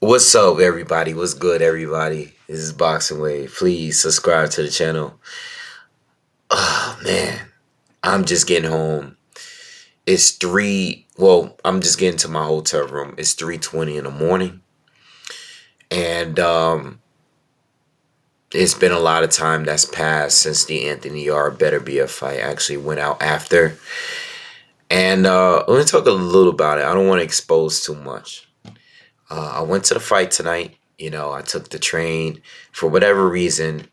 What's up, everybody? What's good, everybody? This is Boxingwave. Please subscribe to the channel. Oh man, I'm just getting home. It's three. Well, I'm just getting to my hotel room. It's 3:20 in the morning, and it's been a lot of time that's passed since the Anthony Yarde Beterbiev fight actually went out after. And let me talk a little about it. I don't want to expose too much. I went to the fight tonight. I took the train for whatever reason.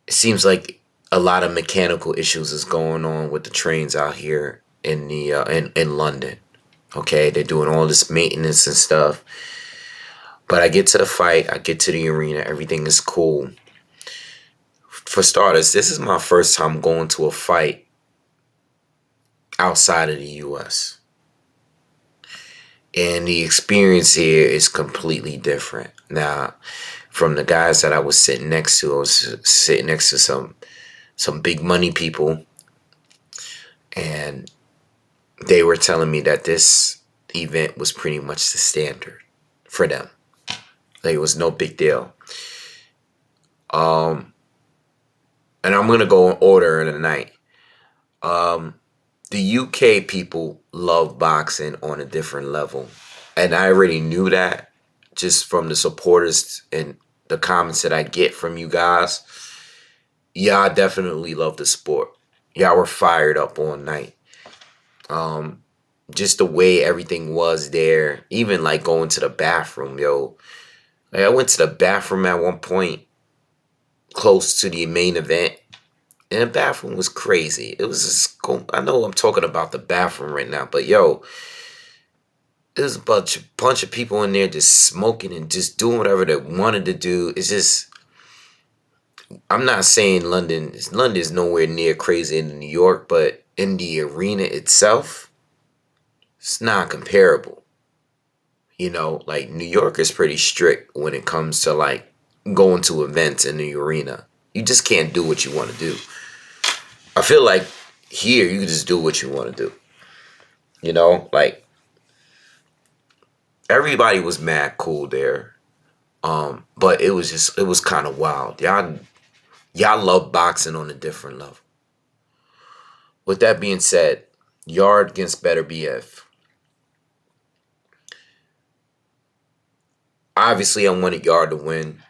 It seems like a lot of mechanical issues is going on with the trains out here in the in London. Okay, they're doing all this maintenance and stuff. But I get to the fight, I get to the arena, everything is cool. For starters, this is my first time going to a fight outside of the US. And the experience here is completely different. Now, from the guys that I was sitting next to, I was sitting next to some big money people, and they were telling me that this event was pretty much the standard for them. Like, it was no big deal. And I'm gonna go in order in the night. The UK people love boxing on a different level, and I already knew that just from the supporters and the comments that I get from you guys. Y'all definitely love the sport. Y'all were fired up all night. Um, just the way everything was there, even like going to the bathroom, yo. Like, I went to the bathroom at one point close to the main event, and the bathroom was crazy. It was just, I know I'm talking about the bathroom right now, but yo, there's a bunch of people in there just smoking and just doing whatever they wanted to do. It's just, I'm not saying London is nowhere near crazy in New York, but in the arena itself, it's not comparable. Like New York is pretty strict when it comes to like going to events in the arena. You just can't do what you want to do. I feel like here you can just do what you want to do. Like everybody was mad cool there. But it was kind of wild. Y'all love boxing on a different level. With that being said, Yarde against Beterbiev. Obviously, I wanted Yarde to win,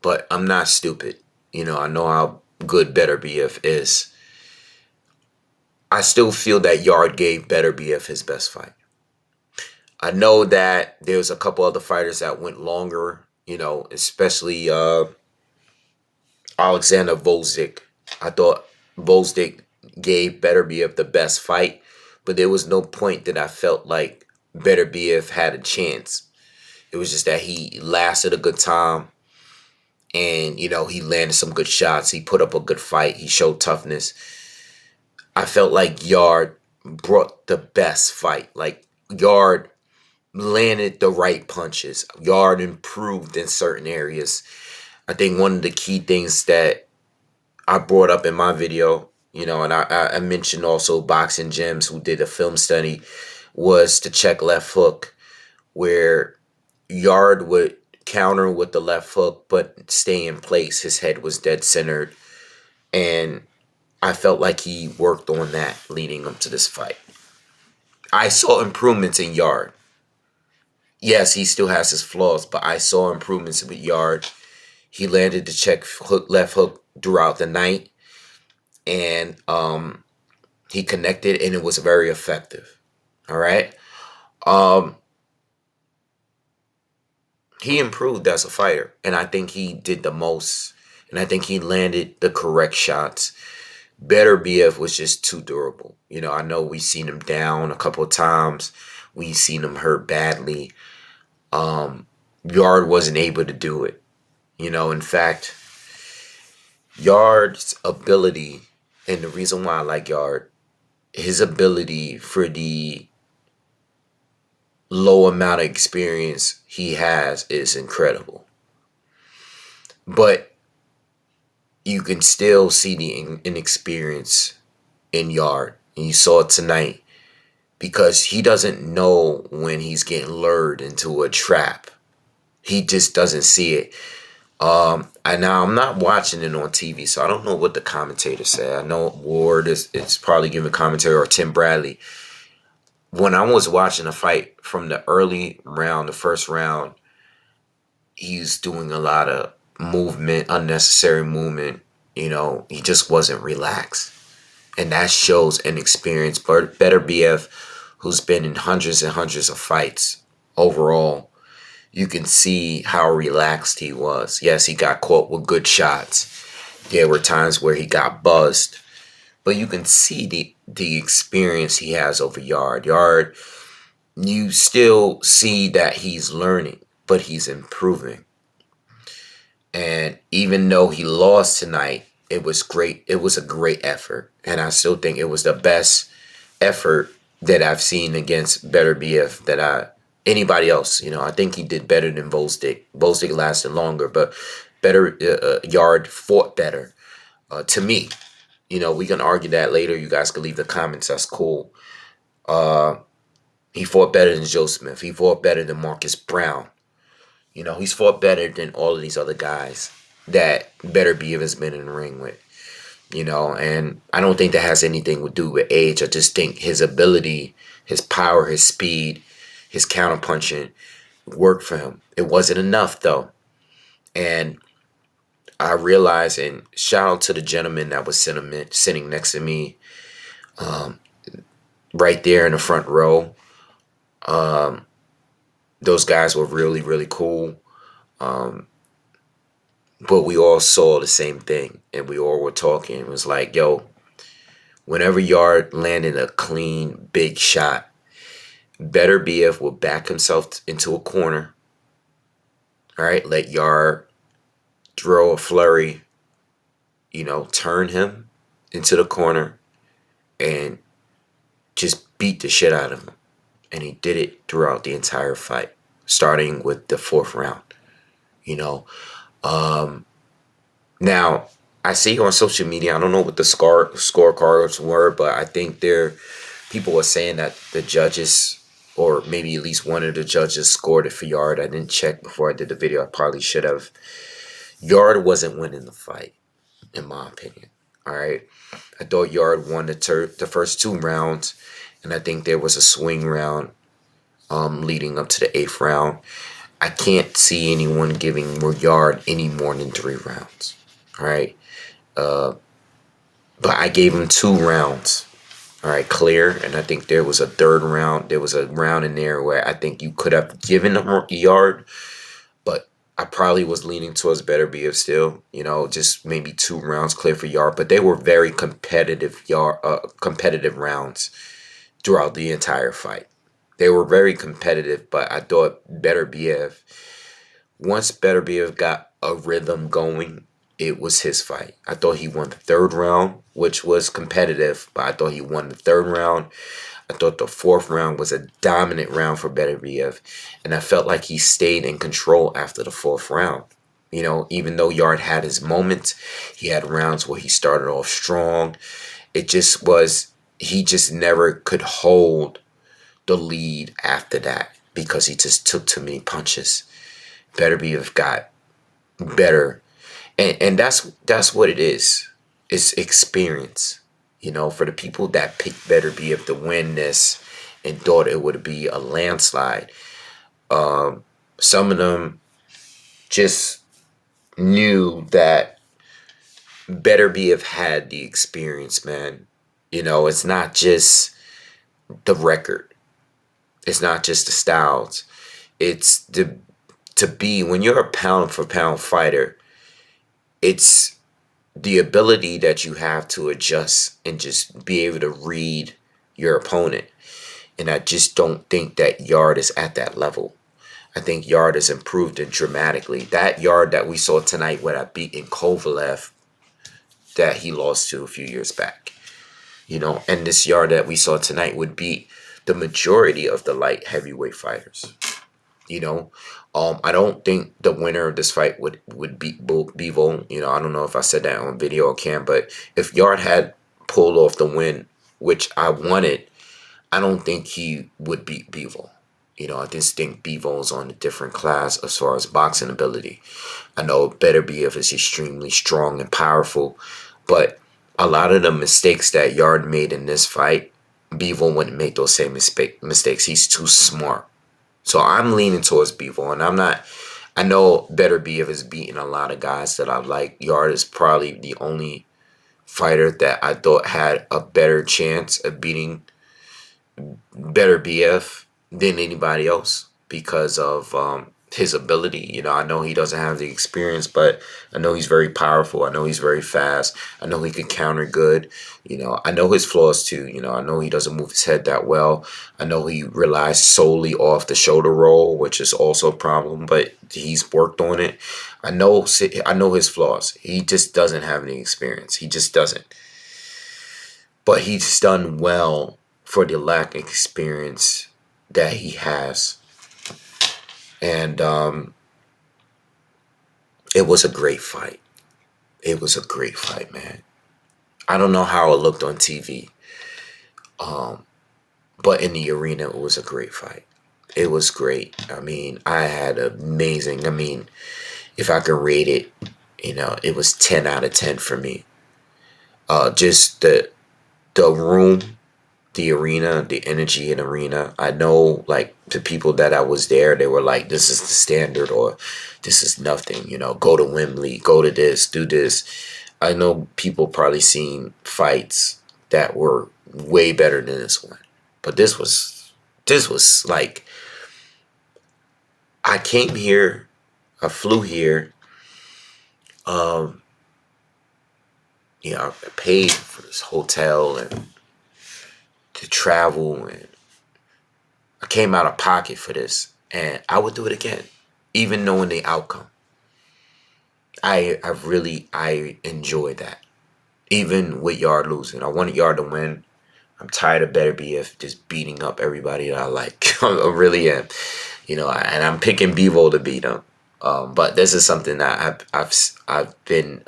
but I'm not stupid. I know how good Beterbiev is. I still feel that Yarde gave Beterbiev his best fight. I know that there's a couple other fighters that went longer, especially Alexander Volzik. I thought Volzik gave Beterbiev the best fight, but there was no point that I felt like Beterbiev had a chance. It was just that he lasted a good time, and he landed some good shots. He put up a good fight. He showed toughness. I felt like Yarde brought the best fight. Like Yarde landed the right punches. Yarde improved in certain areas. I think one of the key things that I brought up in my video, and I mentioned also Boxing Gems, who did a film study, was to check left hook, where Yarde would counter with the left hook but stay in place. His head was dead centered, and I felt like he worked on that leading up to this fight. I saw improvements in Yarde. Yes, he still has his flaws, but I saw improvements with Yarde. He landed the check hook, left hook throughout the night, and he connected, and it was very effective. All right. Um, he improved as a fighter, and I think he did the most, and I think he landed the correct shots. Beterbiev was just too durable. I know we've seen him down a couple of times. We've seen him hurt badly. Yarde wasn't able to do it. In fact, Yarde's ability, and the reason why I like Yarde, his ability for the low amount of experience he has is incredible. But you can still see the inexperience in Yarde. And you saw it tonight. because he doesn't know when he's getting lured into a trap. He just doesn't see it. And now I'm not watching it on TV, so I don't know what the commentators say. I know Ward is probably giving commentary, or Tim Bradley. When I was watching the fight from the early round, the first round, he's doing a lot of movement, unnecessary movement. You know, he just wasn't relaxed. And that shows inexperience. But Beterbiev, who's been in hundreds and hundreds of fights overall, you can see how relaxed he was. Yes, he got caught with good shots. There were times where he got buzzed. But you can see the experience he has over Yarde. Yarde, you still see that he's learning, but he's improving. And even though he lost tonight, it was great. It was a great effort. And I still think it was the best effort that I've seen against Beterbiev anybody else. You know, I think he did better than Volstik. Volstik lasted longer, but Yarde fought better. To me, you know, we can argue that later. You guys can leave the comments. That's cool. He fought better than Joe Smith. He fought better than Marcus Brown. You know, he's fought better than all of these other guys that Beterbiev has been in the ring with. You know, and I don't think that has anything to do with age. I just think his ability, his power, his speed, his counterpunching worked for him. It wasn't enough, though. And I realized, and shout out to the gentleman that was sitting next to me, right there in the front row. Those guys were really, really cool. But we all saw the same thing, and we all were talking. It was like, yo, whenever Yarde landed a clean, big shot, Beterbiev will back himself into a corner. All right, let Yarde throw a flurry, you know, turn him into the corner and just beat the shit out of him. And he did it throughout the entire fight, starting with the fourth round, you know. Now, I see on social media, I don't know what the scorecards were, but I think people were saying that the judges, or maybe at least one of the judges, scored it for Yarde. I didn't check before I did the video. I probably should have. Yarde wasn't winning the fight, in my opinion. All right. I thought Yarde won the first 2 rounds, and I think there was a swing round leading up to the 8th round. I can't see anyone giving Yarde any more than 3 rounds. All right. But I gave him 2 rounds. All right, clear. And I think there was a 3rd round. There was a round in there where I think you could have given him Yarde, but I probably was leaning towards Beterbiev still. You know, just maybe 2 rounds clear for Yarde. But they were very competitive rounds throughout the entire fight. They were very competitive, but I thought once Beterbiev got a rhythm going, it was his fight. I thought he won the 3rd round, which was competitive, but I thought he won the 3rd round. I thought the 4th round was a dominant round for Beterbiev, and I felt like he stayed in control after the 4th round. You know, even though Yarde had his moments, he had rounds where he started off strong. It just was, he just never could hold the lead after that because he just took too many punches. Beterbiev got better. And that's what it is. It's experience. You know, for the people that picked Beterbiev to win this and thought it would be a landslide, some of them just knew that Beterbiev had the experience, man. You know, it's not just the record. It's not just the styles. It's when you're a pound for pound fighter, it's the ability that you have to adjust and just be able to read your opponent. And I just don't think that Yarde is at that level. I think Yarde has improved it dramatically. That Yarde that we saw tonight when I beat in Kovalev, that he lost to a few years back. You know, and this Yarde that we saw tonight would beat the majority of the light heavyweight fighters. You know, I don't think the winner of this fight would beat Bivol. You know, I don't know if I said that on video or can, but if Yarde had pulled off the win, which I wanted, I don't think he would beat Bivol. I just think Bivol is on a different class as far as boxing ability. I know Beterbiev is extremely strong and powerful, but a lot of the mistakes that Yarde made in this fight, Bivol wouldn't make those same mistakes. He's too smart. So I'm leaning towards Bivol, and I'm not. I know Beterbiev has beaten a lot of guys that I like. Yarde is probably the only fighter that I thought had a better chance of beating Beterbiev than anybody else because of his ability. I know he doesn't have the experience, but I know he's very powerful. I know he's very fast. I know he can counter good. I know his flaws too. I know he doesn't move his head that well. I know he relies solely off the shoulder roll, which is also a problem, but he's worked on it. I know his flaws. He just doesn't have any experience. He just doesn't. But he's done well for the lack of experience that he has. And it was a great fight. It was a great fight, man. I don't know how it looked on TV. But in the arena, it was a great fight. It was great. I mean, I had amazing. I mean, if I could rate it, it was 10 out of 10 for me. Just the room, the arena, the energy in arena. I know, like, the people that I was there, they were like, this is the standard, or this is nothing, go to Wembley, go to this, do this. I know people probably seen fights that were way better than this one. But this was like, I came here, I flew here, I paid for this hotel and to travel, and I came out of pocket for this, and I would do it again, even knowing the outcome. I enjoy that, even with Yarde losing. I wanted Yarde to win. I'm tired of Beterbiev just beating up everybody that I like. I really am, and I'm picking Bivol to beat him. But this is something that I've been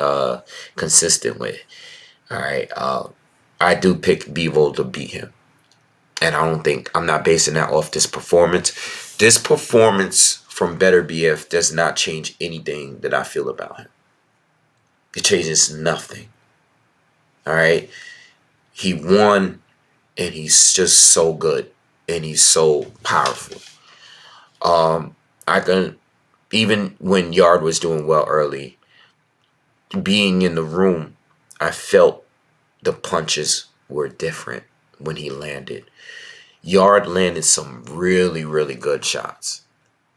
consistent with. All right, I do pick Bivol to beat him. And I'm not basing that off this performance. This performance from Beterbiev does not change anything that I feel about him. It changes nothing. All right. He won, and he's just so good, and he's so powerful. I can, even when Yarde was doing well early, being in the room, I felt the punches were different when he landed. Yarde landed some really, really good shots.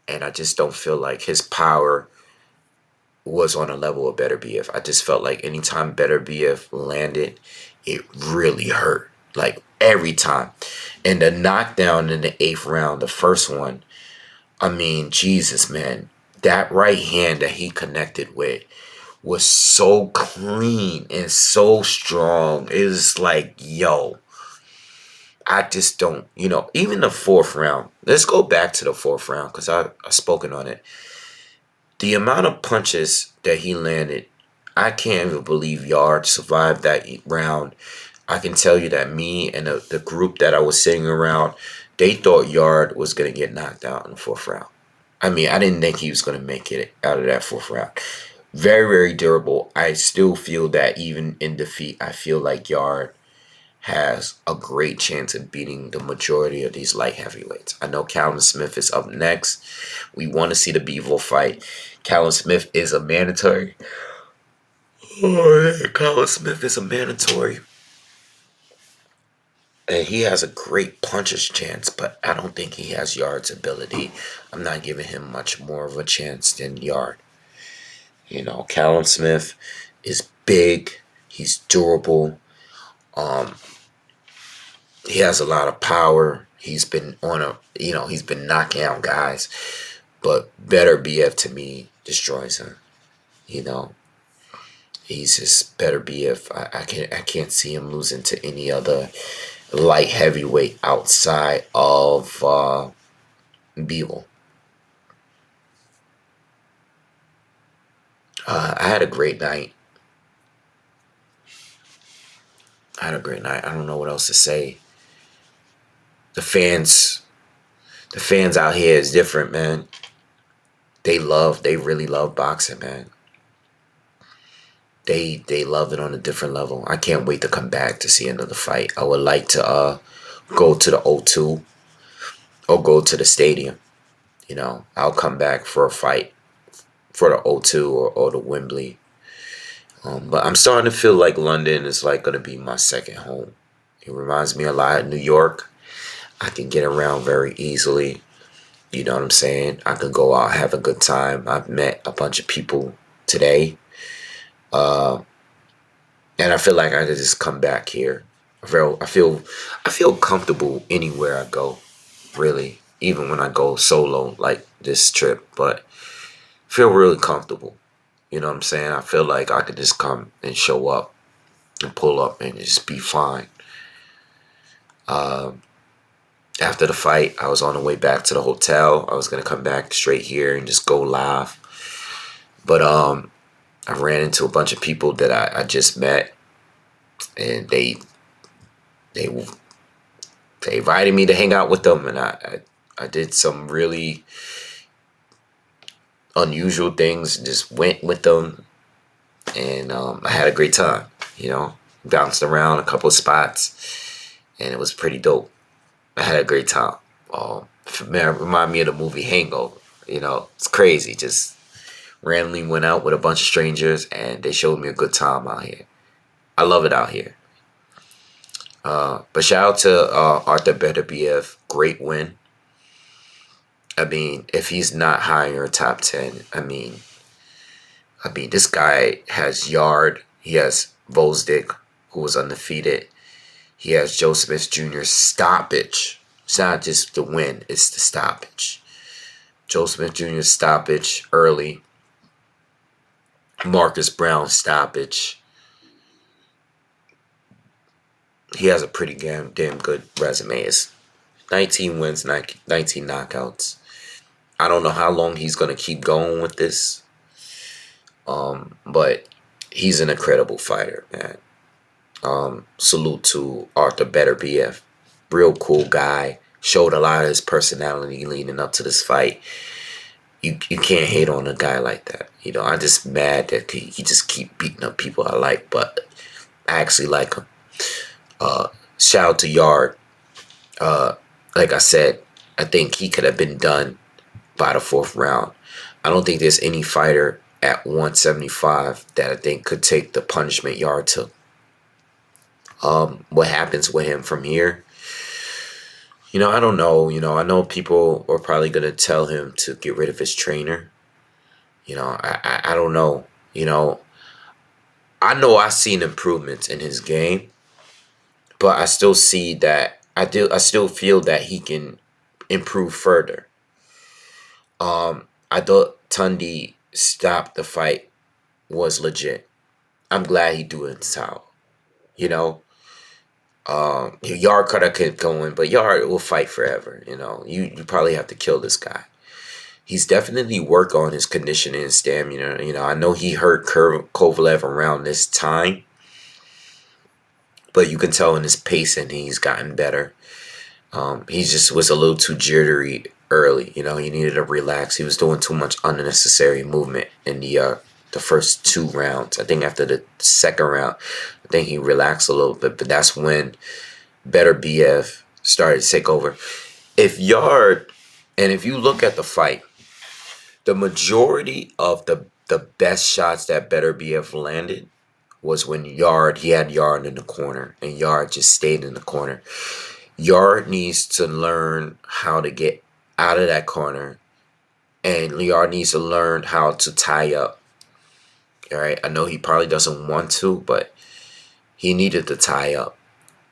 And I just don't feel like his power was on a level of Beterbiev. I just felt like anytime Beterbiev landed, it really hurt. Like every time. And the knockdown in the 8th round, the first one, I mean, Jesus, man. That right hand that he connected with was so clean and so strong. It was like, yo, I just don't, even the 4th round. Let's go back to the 4th round because I've spoken on it. The amount of punches that he landed, I can't even believe Yarde survived that round. I can tell you that me and the group that I was sitting around, they thought Yarde was going to get knocked out in the 4th round. I mean, I didn't think he was going to make it out of that 4th round. Very, very durable. I still feel that even in defeat, I feel like Yarde has a great chance of beating the majority of these light heavyweights. I know Callum Smith is up next. We want to see the Bivol fight. Callum Smith is a mandatory. Oh, yeah, Callum Smith is a mandatory. And he has a great puncher's chance, but I don't think he has Yarde's ability. I'm not giving him much more of a chance than Yarde. Callum Smith is big. He's durable. He has a lot of power. He's been he's been knocking out guys. But Beterbiev, to me, destroys him. He's just Beterbiev. I can't see him losing to any other light heavyweight outside of Bivol. I had a great night. I don't know what else to say. the fans out here is different, man. They really love boxing, man. They love it on a different level. I can't wait to come back to see another fight. I would like to go to the O2 or go to the stadium. You know, I'll come back for a fight for the O2 or the Wembley. But I'm starting to feel like London is like going to be my second home. It reminds me a lot of New York. I can get around very easily. You know what I'm saying? I can go out, have a good time. I've met a bunch of people today. And I feel like I could just come back here. I feel comfortable anywhere I go, really. Even when I go solo, like this trip. But I feel really comfortable. You know what I'm saying? I feel like I could just come and show up and pull up and just be fine. After the fight, I was on the way back to the hotel. I was gonna come back straight here and just go live. But I ran into a bunch of people that I just met, and they invited me to hang out with them, and I did some really unusual things. Just went with them, and I had a great time. You know, bounced around a couple of spots, and it was pretty dope. I had a great time. Man, remind me of the movie Hangover. You know, it's crazy. Just randomly went out with a bunch of strangers, and they showed me a good time out here. I love it out here. But shout out to Arthur Beterbiev. Great win. I mean, if he's not high in your top 10, I mean, this guy has Yarde. He has Volzdik, who was undefeated. He has Joe Smith Jr.'s stoppage. It's not just the win, it's the stoppage. Joe Smith Jr.'s stoppage early. Marcus Brown stoppage. He has a pretty damn good resume. It's 19 wins, 19 knockouts. I don't know how long he's going to keep going with this. But he's an incredible fighter, man. Salute to Arthur Beterbiev. Real cool guy. Showed a lot of his personality leading up to this fight. You can't hate on a guy like that. You know, I'm just mad that he just keep beating up people I like, but I actually like him. Shout out to Yarde. Like I said, I think he could have been done by the 4th round. I don't think there's any fighter at 175 that I think could take the punishment Yarde took. What happens with him from here? You know, I don't know. You know, I know people are probably going to tell him to get rid of his trainer. You know, I don't know. You know I've seen improvements in his game, but I still see that I still feel that he can improve further. I thought Tundi stopped the fight was legit. I'm glad he threw it in the towel. You know, Yarde could have kept going, but Yarde will fight forever. You know, you probably have to kill this guy. He's definitely worked on his conditioning and stamina. You know, I know he hurt Kovalev around this time, but you can tell in his pacing he's gotten better. He just was a little too jittery early. You know, he needed to relax. He was doing too much unnecessary movement in the first 2 rounds. I think after the 2nd round, I think he relaxed a little bit, but that's when Beterbiev started to take over. If Yarde, and if you look at the fight, the majority of the best shots that Beterbiev landed was when he had Yarde in the corner, and Yarde just stayed in the corner. Yarde needs to learn how to get out of that corner, and Yarde needs to learn how to tie up. All right, I know he probably doesn't want to, but he needed to tie up.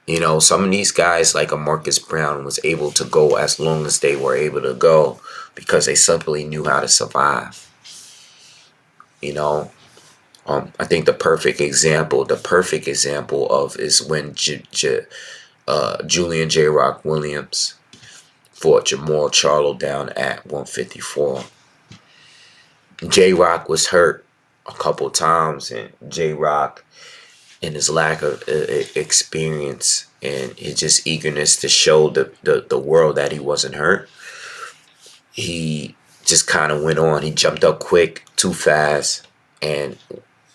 You know, some of these guys like a Marcus Brown was able to go as long as they were able to go because they simply knew how to survive. You know, I think the perfect example of is when Julian J. Rock Williams fought Jamal Charlo down at 154. J. Rock was hurt a couple times, and J. Rock and his lack of experience and his just eagerness to show the world that he wasn't hurt, he just kind of went on. He jumped up quick, too fast, and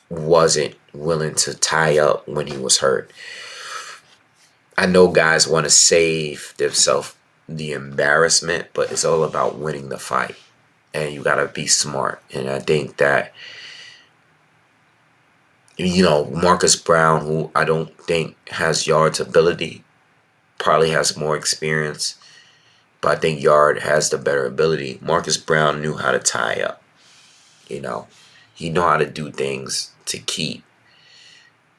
wasn't willing to tie up when he was hurt. I know guys want to save themselves the embarrassment, but it's all about winning the fight. And you got to be smart. And I think that, Marcus Brown, who I don't think has Yarde's ability, probably has more experience. But I think Yarde has the better ability. Marcus Brown knew how to tie up. He know how to do things to keep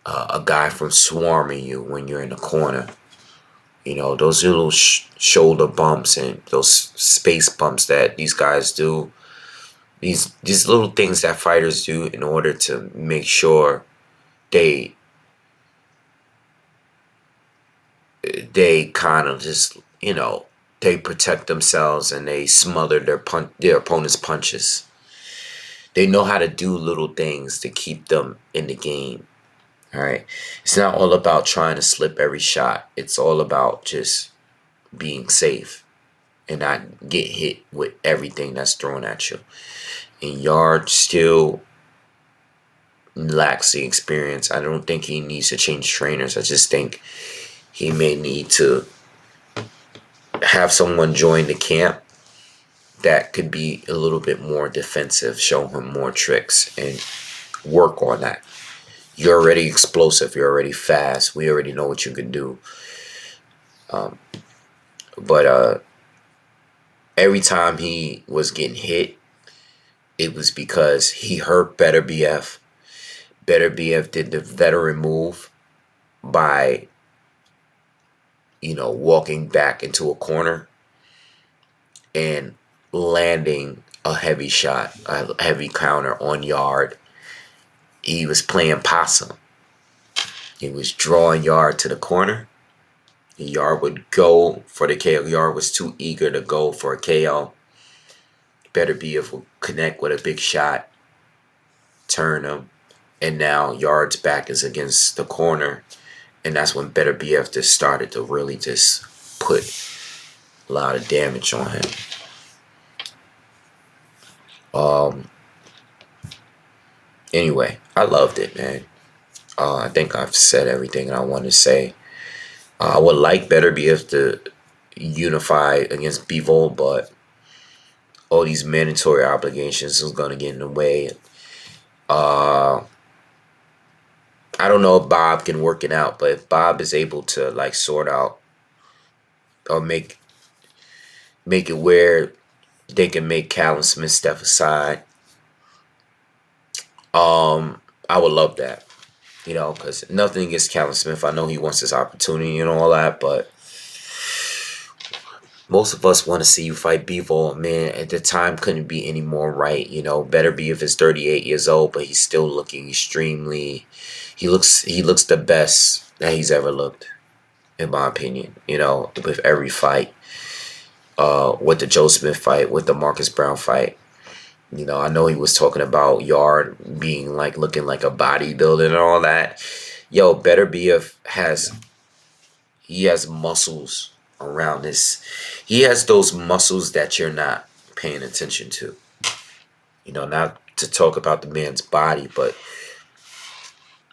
a guy from swarming you when you're in the corner. Those little shoulder bumps and those space bumps that these guys do. These little things that fighters do in order to make sure they kind of just, they protect themselves and they smother their opponent's punches. They know how to do little things to keep them in the game. All right. It's not all about trying to slip every shot. It's all about just being safe and not get hit with everything that's thrown at you. And Yarde still lacks the experience. I don't think he needs to change trainers. I just think he may need to have someone join the camp that could be a little bit more defensive, show him more tricks, and work on that. You're already explosive. You're already fast. We already know what you can do. But every time he was getting hit, it was because he hurt Beterbiev. Beterbiev did the veteran move by, walking back into a corner and landing a heavy shot, a heavy counter on Yarde. He was playing possum. He was drawing Yarde to the corner. Yarde would go for the KO. Yarde was too eager to go for a KO. Beterbiev would connect with a big shot, turn him, and now Yarde's back is against the corner. And that's when Beterbiev just started to really just put a lot of damage on him. Anyway, I loved it, man. I think I've said everything I want to say. I would like Beterbiev to unify against Bivol, but all these mandatory obligations is going to get in the way. I don't know if Bob can work it out, but if Bob is able to sort out or make it where they can make Callum Smith step aside, I would love that. Because nothing against Callum Smith. I know he wants his opportunity and all that, but most of us want to see you fight Bivol. Man, at the time couldn't be any more right. Beterbiev is 38 years old, but he's still looking extremely. He looks the best that he's ever looked, in my opinion. With every fight, with the Joe Smith fight, with the Marcus Brown fight. I know he was talking about Yarde being looking like a bodybuilder and all that. Yo, Beterbiev has muscles around this. He has those muscles that you're not paying attention to. Not to talk about the man's body, but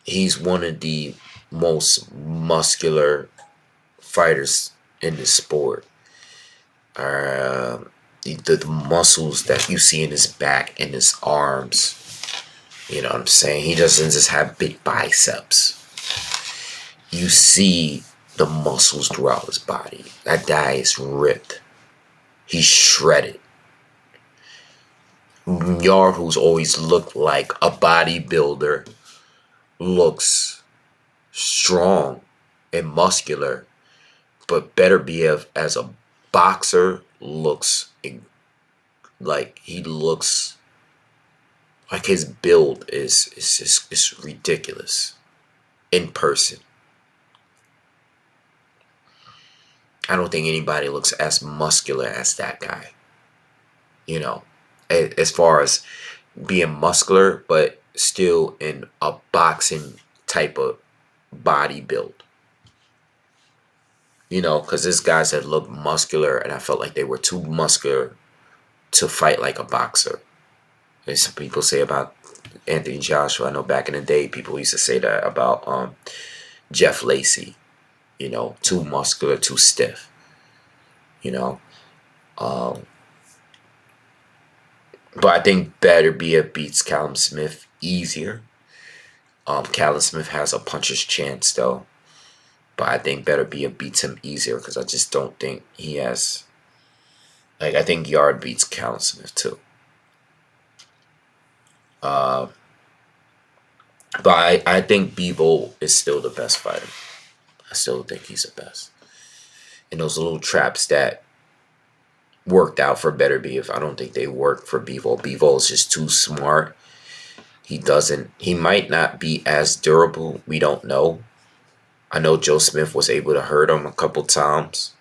he's one of the most muscular fighters in the sport. The muscles that you see in his back and his arms. You know what I'm saying? He doesn't just have big biceps. You see the muscles throughout his body. That guy is ripped. He's shredded. Yarde, who's always looked like a bodybuilder, looks strong and muscular. But Beterbiev as a boxer looks like his build is ridiculous in person. I don't think anybody looks as muscular as that guy. As far as being muscular, but still in a boxing type of body build. You know, because there's guys that look muscular, and I felt like they were too muscular to fight like a boxer. And some people say about Anthony Joshua. I know back in the day, people used to say that about Jeff Lacey. You know, too muscular, too stiff. You know, um, but I think Beterbiev beats Callum Smith easier. Callum Smith has a puncher's chance though, but I think Beterbiev beats him easier because I just don't think he has. Like, I think Yarde beats Callum Smith too. Uh, but I think Bivol is still the best fighter. I still think he's the best. And those little traps that worked out for Beterbiev, I don't think they work for Bivol. Bivol is just too smart. He might not be as durable. We don't know. I know Joe Smith was able to hurt him a couple times.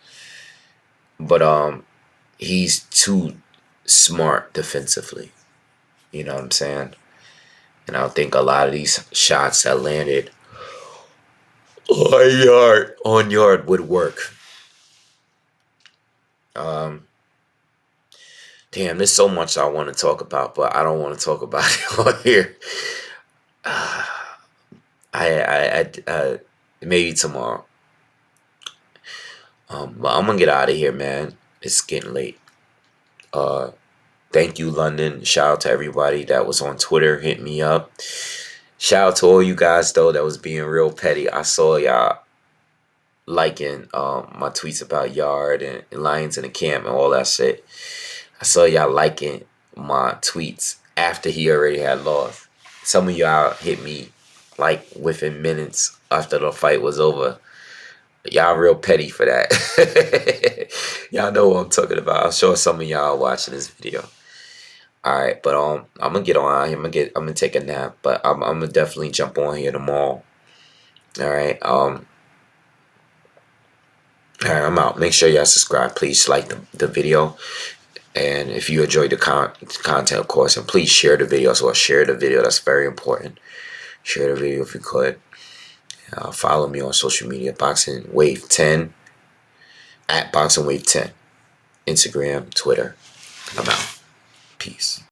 But he's too smart defensively. You know what I'm saying? And I think a lot of these shots that landed on Yarde would work. Damn, there's so much I want to talk about, but I don't want to talk about it on here. Maybe tomorrow. But I'm gonna get out of here, man. It's getting late. Thank you, London. Shout out to everybody that was on Twitter. Hit me up. Shout out to all you guys though that was being real petty. I saw y'all liking my tweets about Yarde and Lions in the Camp and all that shit. I saw y'all liking my tweets after he already had lost. Some of y'all hit me like within minutes after the fight was over. Y'all real petty for that. Y'all know what I'm talking about. I'm sure some of y'all watching this video. Alright, but I'm gonna get on here. I'm gonna take a nap, but I'm gonna definitely jump on here tomorrow. Alright, alright, I'm out. Make sure y'all subscribe. Please like the video. And if you enjoyed the content, of course, and please share the video. So share the video. That's very important. Share the video if you could. Follow me on social media, Boxingwave 10, at Boxingwave 10, Instagram, Twitter. I'm out. Peace.